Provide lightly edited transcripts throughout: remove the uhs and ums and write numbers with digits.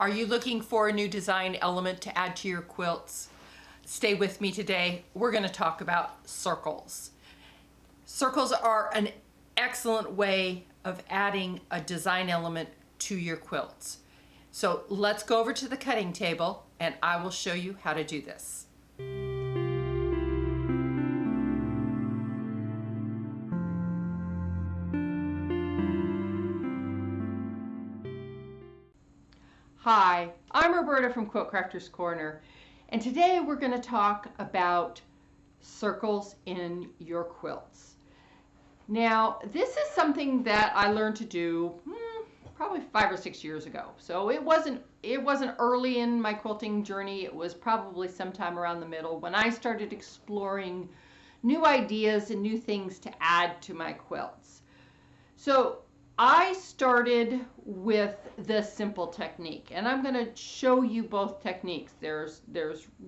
Are you looking for a new design element to add to your quilts? Stay with me today. We're going to talk about circles. Circles are an excellent way of adding a design element to your quilts. So let's go over to the cutting table and I will show you how to do this. Hi, I'm Roberta from Quilt Crafters Corner, and today we're going to talk about circles in your quilts. Now, this is something that I learned to do probably 5 or 6 years ago. So it wasn't early in my quilting journey. It was probably sometime around the middle when I started exploring new ideas and new things to add to my quilts. So I started with this simple technique, and I'm going to show you both techniques. There's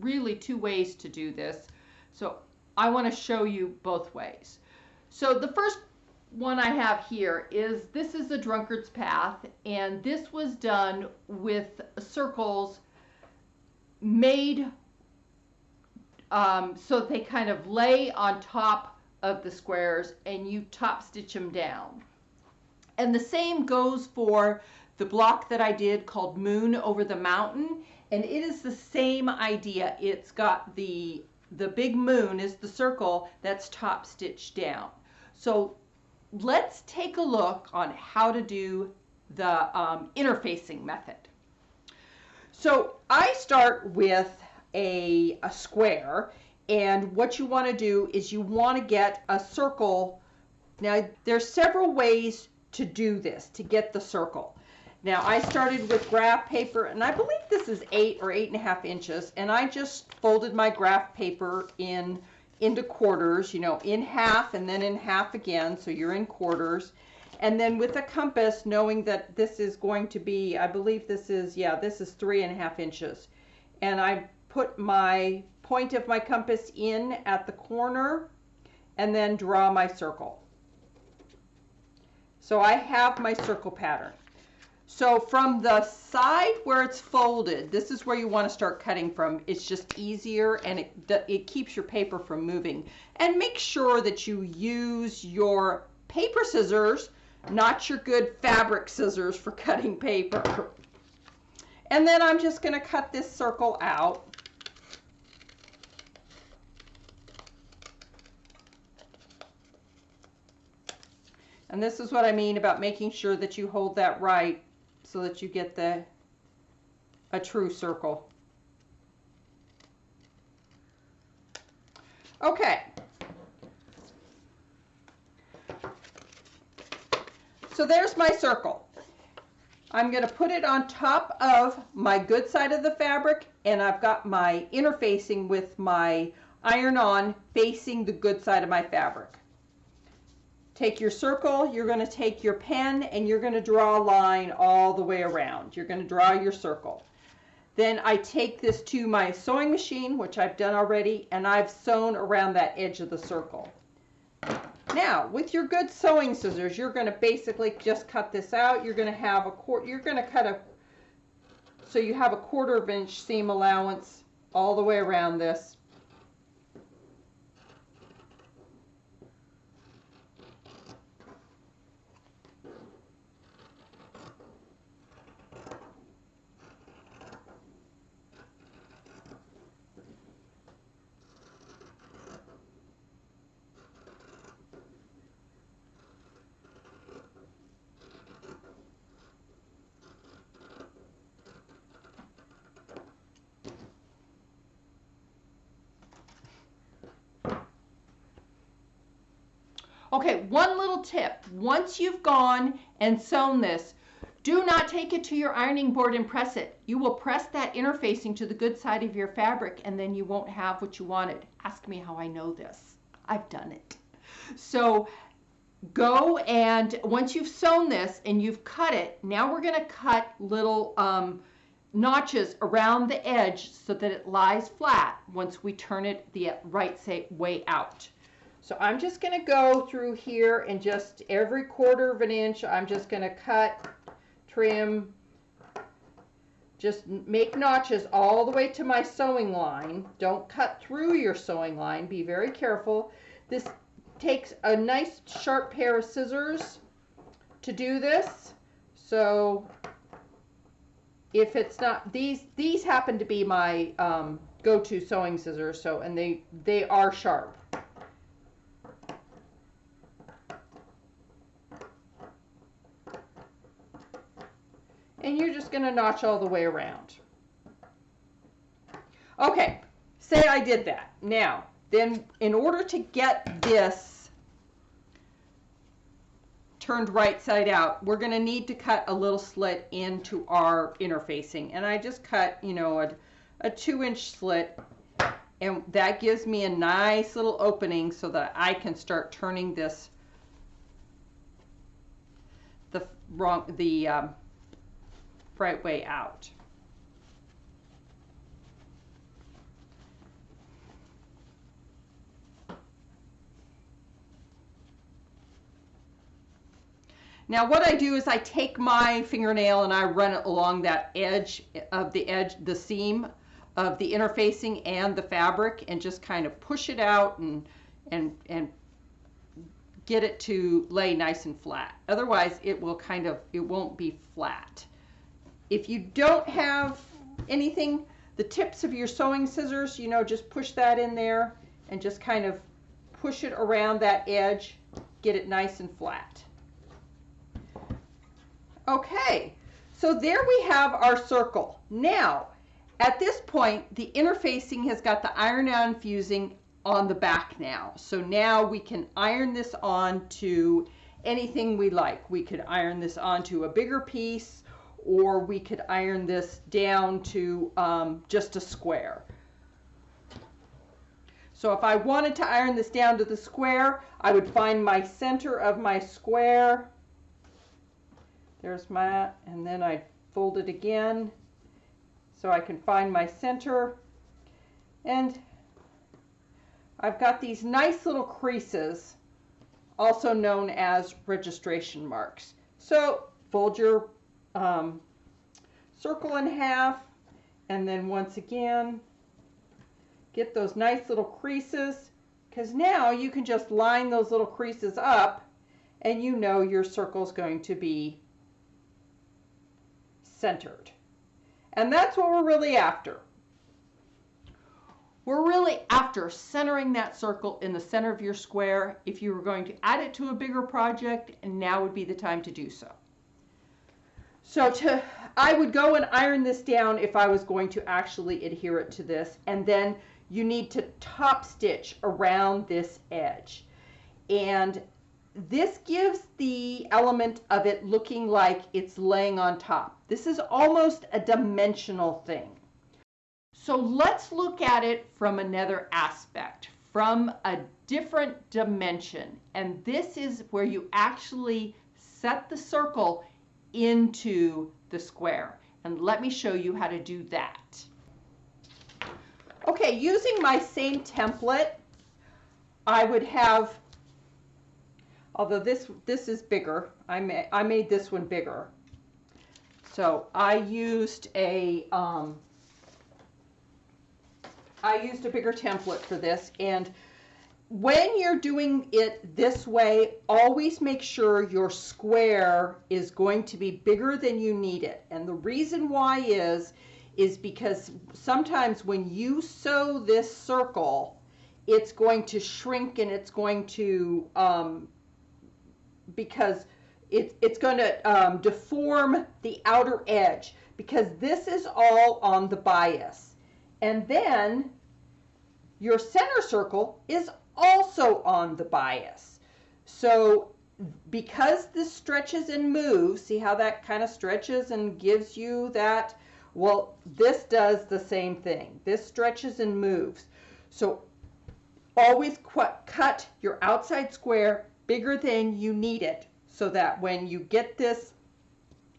really two ways to do this, so I want to show you both ways. So the first one I have here is, this is the Drunkard's path, and this was done with circles made so they kind of lay on top of the squares and you top stitch them down. And the same goes for the block that I did called Moon Over the Mountain, and it is the same idea. It's got the big moon is the circle that's top stitched down. So let's take a look on how to do the interfacing method. So I start with a square, and what you want to do is you want to get a circle. Now there's several ways to do this, to get the circle. Now I started with graph paper, and I believe this is 8 or 8.5 inches, and I just folded my graph paper into quarters, in half and then in half again, so you're in quarters. And then with a compass, knowing that this is going to be, I believe this is 3.5 inches. And I put my point of my compass in at the corner and then draw my circle. So I have my circle pattern. So from the side where it's folded, this is where you want to start cutting from. It's just easier, and it keeps your paper from moving. And make sure that you use your paper scissors, not your good fabric scissors for cutting paper. And then I'm just going to cut this circle out. And this is what I mean about making sure that you hold that right so that you get a true circle. Okay. So there's my circle. I'm going to put it on top of my good side of the fabric, and I've got my interfacing with my iron-on facing the good side of my fabric. Take your circle, you're going to take your pen, and you're going to draw a line all the way around. You're going to draw your circle. Then I take this to my sewing machine, which I've done already, and I've sewn around that edge of the circle. Now, with your good sewing scissors, you're going to basically just cut this out. You're going to have so you have a 1/4 inch seam allowance all the way around this. Okay, one little tip. Once you've gone and sewn this, do not take it to your ironing board and press it. You will press that interfacing to the good side of your fabric, and then you won't have what you wanted. Ask me how I know this. I've done it. So go, and once you've sewn this and you've cut it, now we're going to cut little notches around the edge so that it lies flat once we turn it the right way out. So I'm just going to go through here, and just every 1/4 inch, I'm just going to cut, trim, just make notches all the way to my sewing line. Don't cut through your sewing line. Be very careful. This takes a nice sharp pair of scissors to do this. So if it's not, these happen to be my go-to sewing scissors, so, and they are sharp. And you're just going to notch all the way around. Okay, say I did that. Now, then in order to get this turned right side out, we're going to need to cut a little slit into our interfacing. And I just cut, you know, a 2-inch slit, and that gives me a nice little opening so that I can start turning this the right way out. Now what I do is I take my fingernail and I run it along that edge, the seam of the interfacing and the fabric, and just kind of push it out and get it to lay nice and flat. Otherwise it won't be flat. If you don't have anything, the tips of your sewing scissors, you know, just push that in there and just kind of push it around that edge, get it nice and flat. Okay, so there we have our circle. Now, at this point, the interfacing has got the iron-on fusing on the back now. So now we can iron this on to anything we like. We could iron this onto a bigger piece, or we could iron this down to just a square. So if I wanted to iron this down to the square, I would find my center of my square. There's my, and then I'd fold it again so I can find my center. And I've got these nice little creases, also known as registration marks. So fold your circle in half, and then once again get those nice little creases, because now you can just line those little creases up and you know your circle is going to be centered. And that's what we're really after. We're really after centering that circle in the center of your square. If you were going to add it to a bigger project, and now would be the time to do so. So I would go and iron this down if I was going to actually adhere it to this, and then you need to top stitch around this edge. And this gives the element of it looking like it's laying on top. This is almost a dimensional thing. So let's look at it from another aspect, from a different dimension. And this is where you actually set the circle into the square. And let me show you how to do that. Okay, using my same template, I would have, although this is bigger, I made this one bigger. So I used a bigger template for this, and when you're doing it this way, always make sure your square is going to be bigger than you need it. And the reason why is because sometimes when you sew this circle, it's going to shrink, and it's going to because it's going to deform the outer edge, because this is all on the bias. And then your center circle is also on the bias. So because this stretches and moves, see how that kind of stretches and gives you that? Well, this does the same thing. This stretches and moves. So always cut your outside square bigger than you need it, so that when you get this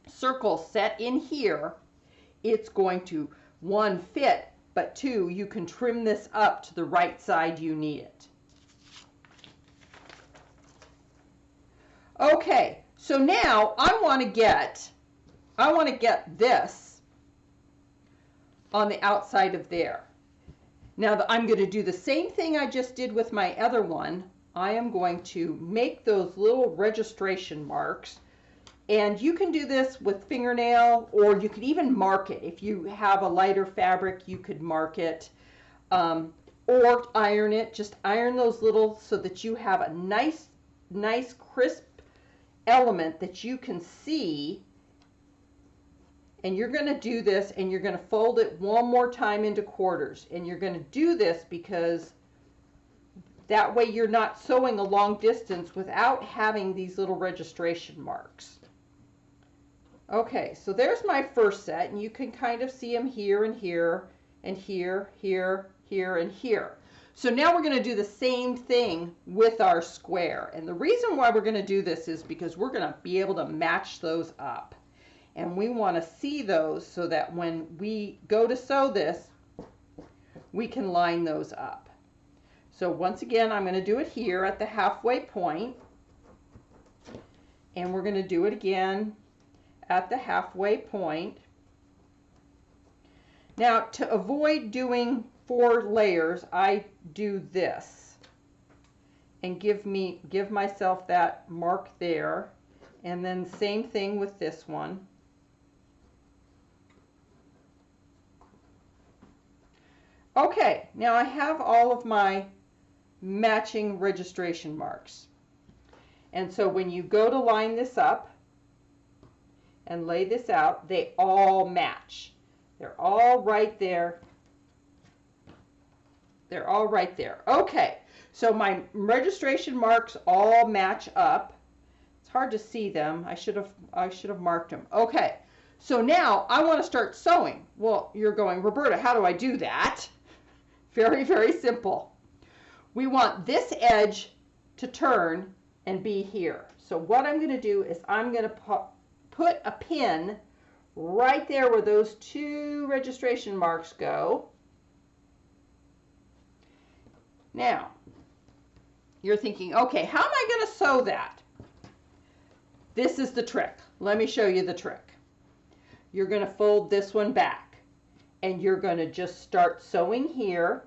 circle set in here, it's going to, 1, fit, but 2, you can trim this up to the right side you need it. Okay, so now I want to get this on the outside of there. Now I'm going to do the same thing I just did with my other one. I am going to make those little registration marks, and you can do this with fingernail, or you could even mark it. If you have a lighter fabric, you could mark it, or iron it. Just iron those little so that you have a nice crisp element that you can see. And you're going to do this, and you're going to fold it one more time into quarters. And you're going to do this because that way you're not sewing a long distance without having these little registration marks. Okay, so there's my first set, and you can kind of see them here and here and here, here, here, and here. So now we're going to do the same thing with our square. And the reason why we're going to do this is because we're going to be able to match those up. And we want to see those so that when we go to sew this, we can line those up. So once again, I'm going to do it here at the halfway point, and we're going to do it again at the halfway point. Now, to avoid doing 4 layers, I do this and give myself that mark there, and then same thing with this one. Okay, now I have all of my matching registration marks. And so when you go to line this up and lay this out, they all match. They're all right there. They're all right there. Okay, so my registration marks all match up. It's hard to see them. I should have marked them. Okay, so now I want to start sewing. Well, you're going, Roberta, how do I do that? Very, very simple. We want this edge to turn and be here. So what I'm going to do is I'm going to put a pin right there where those 2 registration marks go. Now, you're thinking, okay, how am I going to sew that? This is the trick. Let me show you the trick. You're going to fold this one back, and you're going to just start sewing here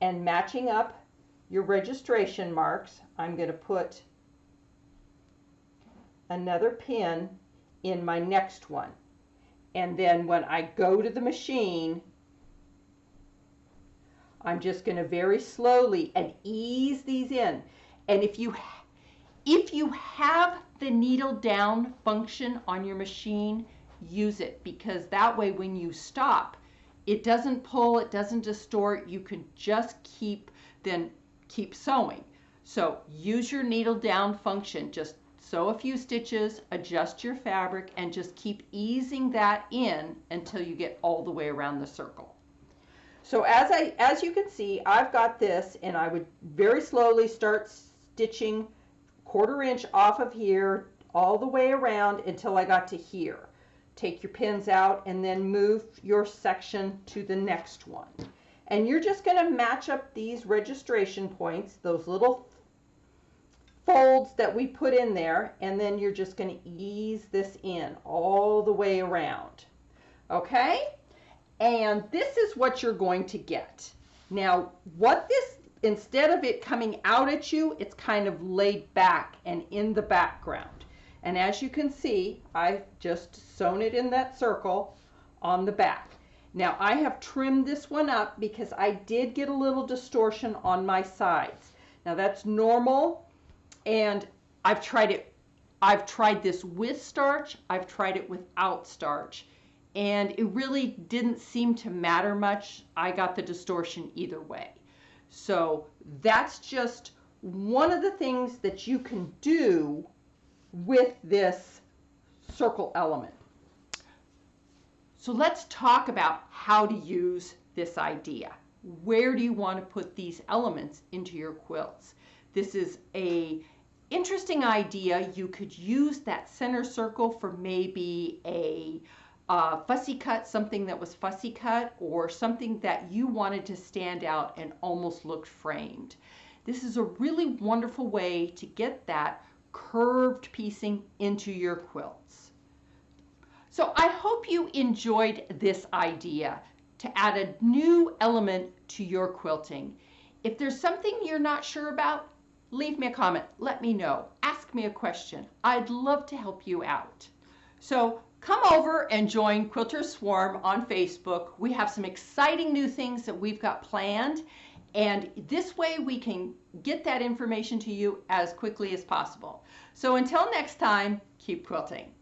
and matching up your registration marks. I'm going to put another pin in my next one. And then when I go to the machine, I'm just going to very slowly and ease these in. And if you have the needle down function on your machine, use it, because that way when you stop, it doesn't pull, it doesn't distort. You can just keep sewing. So use your needle down function. Just sew a few stitches, adjust your fabric, and just keep easing that in until you get all the way around the circle. So as you can see, I've got this, and I would very slowly start stitching 1/4 inch off of here all the way around until I got to here. Take your pins out and then move your section to the next one. And you're just going to match up these registration points, those little folds that we put in there, and then you're just going to ease this in all the way around. Okay? And this is what you're going to get. Now, instead of it coming out at you, it's kind of laid back and in the background. And as you can see, I've just sewn it in that circle on the back. Now I have trimmed this one up because I did get a little distortion on my sides. Now that's normal, and I've tried it. I've tried this with starch, I've tried it without starch, and it really didn't seem to matter much. I got the distortion either way. So that's just one of the things that you can do with this circle element. So let's talk about how to use this idea. Where do you want to put these elements into your quilts? This is an interesting idea. You could use that center circle for maybe a fussy cut, something that was fussy cut, or something that you wanted to stand out and almost looked framed. This is a really wonderful way to get that curved piecing into your quilts. So I hope you enjoyed this idea. to add a new element to your quilting. If there's something you're not sure about, leave me a comment. Let me know. Ask me a question. I'd love to help you out. So come over and join Quilter Swarm on Facebook. We have some exciting new things that we've got planned, and this way we can get that information to you as quickly as possible. So until next time, keep quilting.